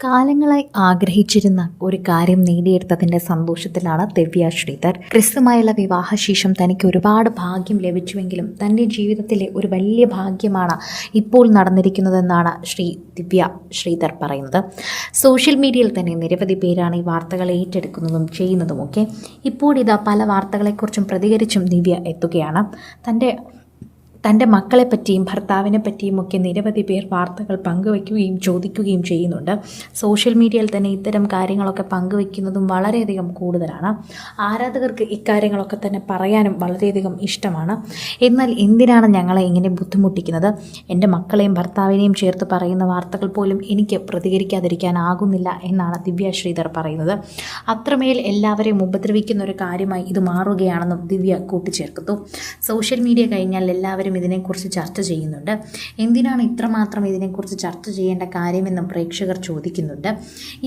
കാലങ്ങളായി ആഗ്രഹിച്ചിരുന്ന ഒരു കാര്യം നേടിയെടുത്തതിൻ്റെ സന്തോഷത്തിലാണ് ദിവ്യ ശ്രീധർ. ക്രിസ്തുമായുള്ള വിവാഹശേഷം തനിക്ക് ഒരുപാട് ഭാഗ്യം ലഭിച്ചുവെങ്കിലും തൻ്റെ ജീവിതത്തിലെ ഒരു വലിയ ഭാഗ്യമാണ് ഇപ്പോൾ നടന്നിരിക്കുന്നതെന്നാണ് ദിവ്യ ശ്രീധർ പറയുന്നത്. സോഷ്യൽ മീഡിയയിൽ തന്നെ നിരവധി പേരാണ് ഈ വാർത്തകൾ ഏറ്റെടുക്കുന്നതും ചെയ്യുന്നതുമൊക്കെ. ഇപ്പോൾ ഇതാ പല വാർത്തകളെക്കുറിച്ചും പ്രതികരിച്ചും ദിവ്യ എത്തുകയാണ്. തൻ്റെ മക്കളെപ്പറ്റിയും ഭർത്താവിനെ പറ്റിയും ഒക്കെ നിരവധി പേർ വാർത്തകൾ പങ്കുവയ്ക്കുകയും ചോദിക്കുകയും ചെയ്യുന്നുണ്ട്. സോഷ്യൽ മീഡിയയിൽ തന്നെ ഇത്തരം കാര്യങ്ങളൊക്കെ പങ്കുവയ്ക്കുന്നതും വളരെയധികം കൂടുതലാണ്. ആരാധകർക്ക് ഇക്കാര്യങ്ങളൊക്കെ തന്നെ പറയാനും വളരെയധികം ഇഷ്ടമാണ്. എന്നാൽ എന്തിനാണ് ഞങ്ങളെ ഇങ്ങനെ ബുദ്ധിമുട്ടിക്കുന്നത്? എൻ്റെ മക്കളെയും ഭർത്താവിനെയും ചേർത്ത് പറയുന്ന വാർത്തകൾ പോലും എനിക്ക് പ്രതികരിക്കാതിരിക്കാനാകുന്നില്ല എന്നാണ് ദിവ്യ ശ്രീധർ പറയുന്നത്. അത്രമേൽ എല്ലാവരെയും ഉപദ്രവിക്കുന്ന ഒരു കാര്യമായി ഇത് മാറുകയാണെന്നും ദിവ്യ കൂട്ടിച്ചേർക്കുന്നു. സോഷ്യൽ മീഡിയ കഴിഞ്ഞാൽ എല്ലാവരും ഇതിനെക്കുറിച്ച് ചർച്ച ചെയ്യുന്നുണ്ട്. എന്തിനാണ് ഇത്രമാത്രം ഇതിനെക്കുറിച്ച് ചർച്ച ചെയ്യേണ്ട കാര്യമെന്നും പ്രേക്ഷകർ ചോദിക്കുന്നുണ്ട്.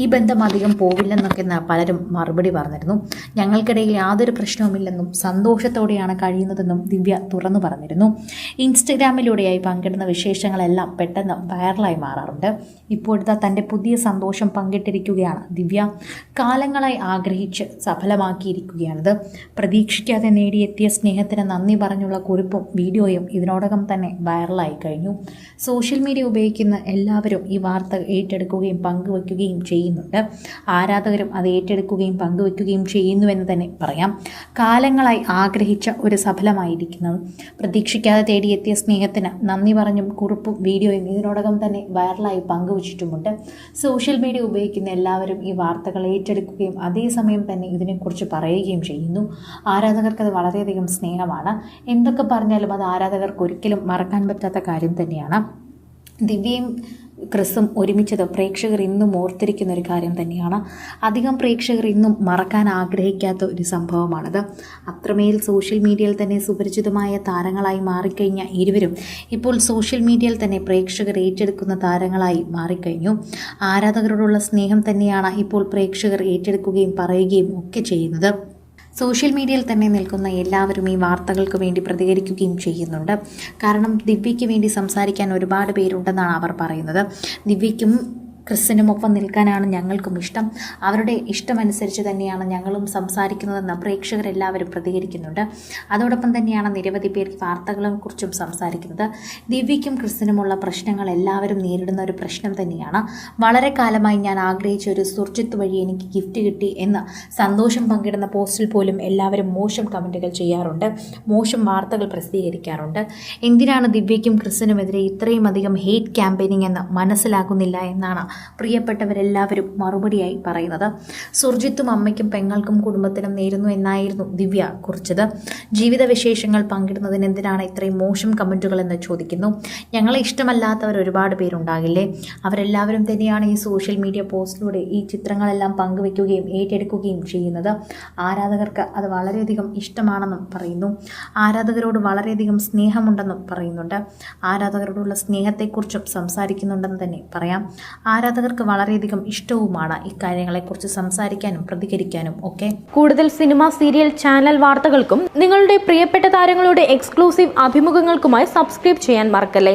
ഈ ബന്ധം അധികം പോവില്ലെന്നൊക്കെ പലരും മറുപടി പറഞ്ഞിരുന്നു. ഞങ്ങൾക്കിടയിൽ യാതൊരു പ്രശ്നവുമില്ലെന്നും സന്തോഷത്തോടെയാണ് കഴിയുന്നതെന്നും ദിവ്യ തുറന്നു പറഞ്ഞിരുന്നു. ഇൻസ്റ്റഗ്രാമിലൂടെയായി പങ്കിടുന്ന വിശേഷങ്ങളെല്ലാം പെട്ടെന്ന് വൈറലായി മാറാറുണ്ട്. ഇപ്പോഴത്തെ തൻ്റെ പുതിയ സന്തോഷം പങ്കിട്ടിരിക്കുകയാണ് ദിവ്യ. കാലങ്ങളായി ആഗ്രഹിച്ച് സഫലമാക്കിയിരിക്കുകയാണിത്. പ്രതീക്ഷിക്കാതെ നേടിയെത്തിയ സ്നേഹത്തിന് നന്ദി പറഞ്ഞുള്ള കുറിപ്പും വീഡിയോയും ഇതിനോടകം തന്നെ വൈറലായി കഴിഞ്ഞു. സോഷ്യൽ മീഡിയ ഉപയോഗിക്കുന്ന എല്ലാവരും ഈ വാർത്ത ഏറ്റെടുക്കുകയും പങ്കുവയ്ക്കുകയും ചെയ്യുന്നുണ്ട്. ആരാധകരും അത് ഏറ്റെടുക്കുകയും പങ്കുവയ്ക്കുകയും ചെയ്യുന്നുവെന്ന് തന്നെ പറയാം. കാലങ്ങളായി ആഗ്രഹിച്ച ഒരു സഫലമായിരിക്കുന്നത്. പ്രതീക്ഷിക്കാതെ തേടിയെത്തിയ സ്നേഹത്തിന് നന്ദി പറഞ്ഞും കുറിപ്പും വീഡിയോയും ഇതിനോടകം തന്നെ വൈറലായി പങ്കുവച്ചിട്ടുമുണ്ട്. സോഷ്യൽ മീഡിയ ഉപയോഗിക്കുന്ന എല്ലാവരും ഈ വാർത്തകൾ ഏറ്റെടുക്കുകയും അതേസമയം തന്നെ ഇതിനെക്കുറിച്ച് പറയുകയും ചെയ്യുന്നു. ആരാധകർക്ക് അത് വളരെയധികം സ്നേഹമാണ്. എന്തൊക്കെ പറഞ്ഞാലും അത് ആരാധകർക്ക് ഒരിക്കലും മറക്കാൻ പറ്റാത്ത കാര്യം തന്നെയാണ്. ദിവ്യയും ക്രിസും ഒരുമിച്ചത് പ്രേക്ഷകർ ഇന്നും ഓർത്തിരിക്കുന്ന ഒരു കാര്യം തന്നെയാണ്. അധികം പ്രേക്ഷകർ ഇന്നും മറക്കാൻ ആഗ്രഹിക്കാത്ത ഒരു സംഭവമാണത്. അത്രമേൽ സോഷ്യൽ മീഡിയയിൽ തന്നെ സുപരിചിതമായ താരങ്ങളായി മാറിക്കഴിഞ്ഞ ഇരുവരും ഇപ്പോൾ സോഷ്യൽ മീഡിയയിൽ തന്നെ പ്രേക്ഷകർ ഏറ്റെടുക്കുന്ന താരങ്ങളായി മാറിക്കഴിഞ്ഞു. ആരാധകരോടുള്ള സ്നേഹം തന്നെയാണ് ഇപ്പോൾ പ്രേക്ഷകർ ഏറ്റെടുക്കുകയും പറയുകയും ഒക്കെ ചെയ്യുന്നത്. സോഷ്യൽ മീഡിയയിൽ തന്നെ നിൽക്കുന്ന എല്ലാവരും ഈ വാർത്തകൾക്ക് വേണ്ടി പ്രതികരിക്കുകയും ചെയ്യുന്നുണ്ട്. കാരണം ദിവ്യയ്ക്ക് വേണ്ടി സംസാരിക്കാൻ ഒരുപാട് പേരുണ്ടെന്നാണ് അവർ പറയുന്നത്. ദിവ്യയ്ക്കും ക്രിസ്സിനുമൊപ്പം നിൽക്കാനാണ് ഞങ്ങൾക്കും ഇഷ്ടം. അവരുടെ ഇഷ്ടമനുസരിച്ച് തന്നെയാണ് ഞങ്ങളും സംസാരിക്കുന്നതെന്ന് പ്രേക്ഷകരെല്ലാവരും പ്രതികരിക്കുന്നുണ്ട്. അതോടൊപ്പം തന്നെയാണ് നിരവധി പേർ വാർത്തകളെക്കുറിച്ചും സംസാരിക്കുന്നത്. ദിവ്യയ്ക്കും ക്രിസ്സിനുമുള്ള പ്രശ്നങ്ങൾ എല്ലാവരും നേരിടുന്ന ഒരു പ്രശ്നം തന്നെയാണ്. വളരെ കാലമായി ഞാൻ ആഗ്രഹിച്ച ഒരു സുർജിത്ത് വഴി എനിക്ക് ഗിഫ്റ്റ് കിട്ടി എന്ന് സന്തോഷം പങ്കിടുന്ന പോസ്റ്റിൽ പോലും എല്ലാവരും മോശം കമൻറ്റുകൾ ചെയ്യാറുണ്ട്, മോശം വാർത്തകൾ പ്രസിദ്ധീകരിക്കാറുണ്ട്. എന്തിനാണ് ദിവ്യയ്ക്കും ക്രിസ്സിനുമെതിരെ ഇത്രയും അധികം ഹെയ്റ്റ് ക്യാമ്പയിനിങ് എന്ന് മനസ്സിലാകുന്നില്ല എന്നാണ് പ്രിയപ്പെട്ടവരെല്ലാവരും മറുപടിയായി പറയുന്നത്. സുർജിത്തും അമ്മയ്ക്കും പെങ്ങൾക്കും കുടുംബത്തിനും നേരുന്നു എന്നായിരുന്നു ദിവ്യ കുറിച്ചത്. ജീവിത വിശേഷങ്ങൾ പങ്കിടുന്നതിന് എന്തിനാണ് ഇത്രയും മോശം കമൻറ്റുകൾ എന്ന് ചോദിക്കുന്നു. ഞങ്ങളെ ഇഷ്ടമല്ലാത്തവർ ഒരുപാട് പേരുണ്ടാകില്ലേ? അവരെല്ലാവരും തന്നെയാണ് ഈ സോഷ്യൽ മീഡിയ പോസ്റ്റിലൂടെ ഈ ചിത്രങ്ങളെല്ലാം പങ്കുവയ്ക്കുകയും ഏറ്റെടുക്കുകയും ചെയ്യുന്നത്. ആരാധകർക്ക് അത് വളരെയധികം ഇഷ്ടമാണെന്നും പറയുന്നു. ആരാധകരോട് വളരെയധികം സ്നേഹമുണ്ടെന്നും പറയുന്നുണ്ട്. ആരാധകരോടുള്ള സ്നേഹത്തെക്കുറിച്ചും സംസാരിക്കുന്നുണ്ടെന്ന് തന്നെ പറയാം. ആരാധകർക്ക് വളരെയധികം ഇഷ്ടവുമാണ് ഇക്കാര്യങ്ങളെക്കുറിച്ച് സംസാരിക്കാനും പ്രതികരിക്കാനും ഒക്കെ. കൂടുതൽ സിനിമ, സീരിയൽ, ചാനൽ വാർത്തകൾക്കും നിങ്ങളുടെ പ്രിയപ്പെട്ട താരങ്ങളുടെ എക്സ്ക്ലൂസീവ് അഭിമുഖങ്ങൾക്കുമായി സബ്സ്ക്രൈബ് ചെയ്യാൻ മറക്കല്ലേ.